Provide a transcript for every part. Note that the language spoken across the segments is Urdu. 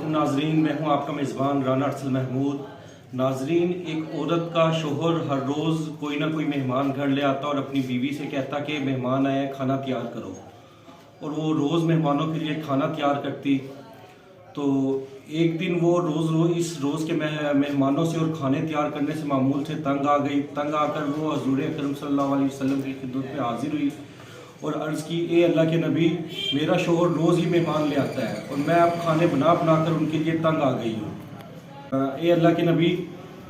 علیکم ناظرین، میں ہوں آپ کا میزبان رانا ارسل محمود۔ ناظرین، ایک عورت کا شوہر ہر روز کوئی نہ کوئی مہمان گھر لے آتا اور اپنی بیوی سے کہتا کہ مہمان آئے ہیں، کھانا تیار کرو، اور وہ روز مہمانوں کے لیے کھانا تیار کرتی۔ تو ایک دن وہ اس روز کے مہمانوں سے اور کھانے تیار کرنے سے معمول سے تنگ آ گئی۔ تنگ آ کر وہ حضور اکرم صلی اللہ علیہ وسلم کی خدمت میں حاضر ہوئی اور عرض کی، اے اللہ کے نبی، میرا شوہر روز ہی مہمان لے آتا ہے اور میں اب کھانے بنا کر ان کے لیے تنگ آ گئی ہوں۔ اے اللہ کے نبی،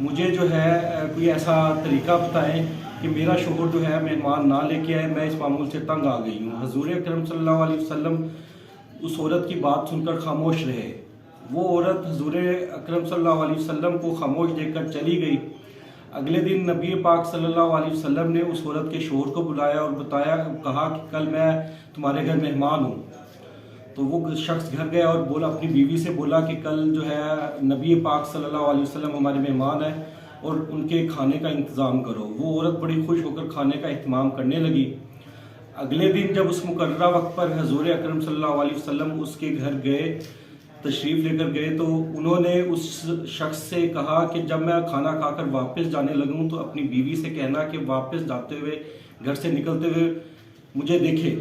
مجھے جو ہے کوئی ایسا طریقہ بتائیں کہ میرا شوہر جو ہے مہمان نہ لے کے آئے، میں اس معمول سے تنگ آ گئی ہوں۔ حضور اکرم صلی اللہ علیہ وسلم اس عورت کی بات سن کر خاموش رہے۔ وہ عورت حضور اکرم صلی اللہ علیہ وسلم کو خاموش دیکھ کر چلی گئی۔ اگلے دن نبی پاک صلی اللہ علیہ وسلم نے اس عورت کے شوہر کو بلایا اور کہا کہ کل میں تمہارے گھر مہمان ہوں۔ تو وہ شخص گھر گیا اور اپنی بیوی سے بولا کہ کل جو ہے نبی پاک صلی اللہ علیہ وسلم ہمارے مہمان ہیں اور ان کے کھانے کا انتظام کرو۔ وہ عورت بڑی خوش ہو کر کھانے کا اہتمام کرنے لگی۔ اگلے دن جب اس مقررہ وقت پر حضور اکرم صلی اللہ علیہ وسلم اس کے گھر گئے، تشریف لے کر گئے، تو انہوں نے اس شخص سے کہا کہ جب میں کھانا کھا کر واپس جانے لگوں تو اپنی بیوی سے کہنا کہ واپس جاتے ہوئے، گھر سے نکلتے ہوئے مجھے دیکھے۔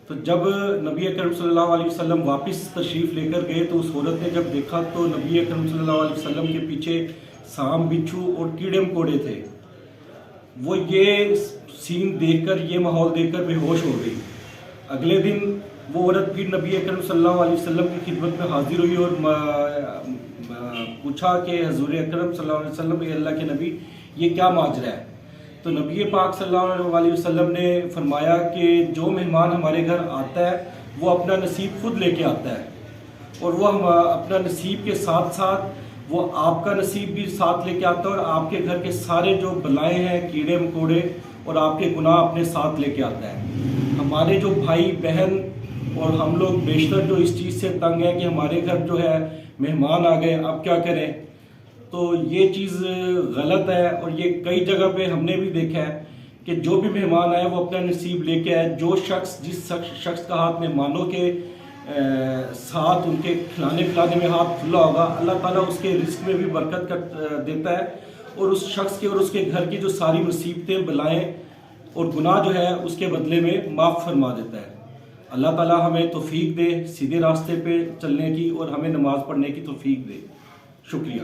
تو جب نبی اکرم صلی اللہ علیہ وسلم واپس تشریف لے کر گئے تو اس عورت نے جب دیکھا تو نبی اکرم صلی اللہ علیہ وسلم کے پیچھے سام، بچھو اور کیڑے مکوڑے تھے۔ وہ یہ سین دیکھ کر، یہ ماحول دیکھ کر بے ہوش ہو گئی۔ اگلے دن وہ عورت بھی نبی اکرم صلی اللہ علیہ وسلم کی خدمت میں حاضر ہوئی اور پوچھا کہ حضور اکرم صلی اللہ علیہ وسلم، اے اللہ کے نبی، یہ کیا ماجرا ہے؟ تو نبی پاک صلی اللہ علیہ وسلم نے فرمایا کہ جو مہمان ہمارے گھر آتا ہے وہ اپنا نصیب خود لے کے آتا ہے، اور وہ اپنا نصیب کے ساتھ ساتھ وہ آپ کا نصیب بھی ساتھ لے کے آتا ہے، اور آپ کے گھر کے سارے جو بلائیں ہیں، کیڑے مکوڑے اور آپ کے گناہ اپنے ساتھ لے کے آتا ہے۔ ہمارے جو بھائی بہن اور ہم لوگ بیشتر جو اس چیز سے تنگ ہیں کہ ہمارے گھر جو ہے مہمان آ گئے، اب کیا کریں؟ تو یہ چیز غلط ہے، اور یہ کئی جگہ پہ ہم نے بھی دیکھا ہے کہ جو بھی مہمان آئے وہ اپنا نصیب لے کے آئے۔ جس شخص کا ہاتھ مہمانوں کے ساتھ ان کے کھلانے پلانے میں ہاتھ کھلا ہوگا، اللہ تعالیٰ اس کے رزق میں بھی برکت دیتا ہے، اور اس شخص کے اور اس کے گھر کی جو ساری مصیبتیں، بلائیں اور گناہ جو ہے اس کے بدلے میں معاف فرما دیتا ہے۔ اللہ تعالیٰ ہمیں توفیق دے سیدھے راستے پہ چلنے کی، اور ہمیں نماز پڑھنے کی توفیق دے۔ شکریہ۔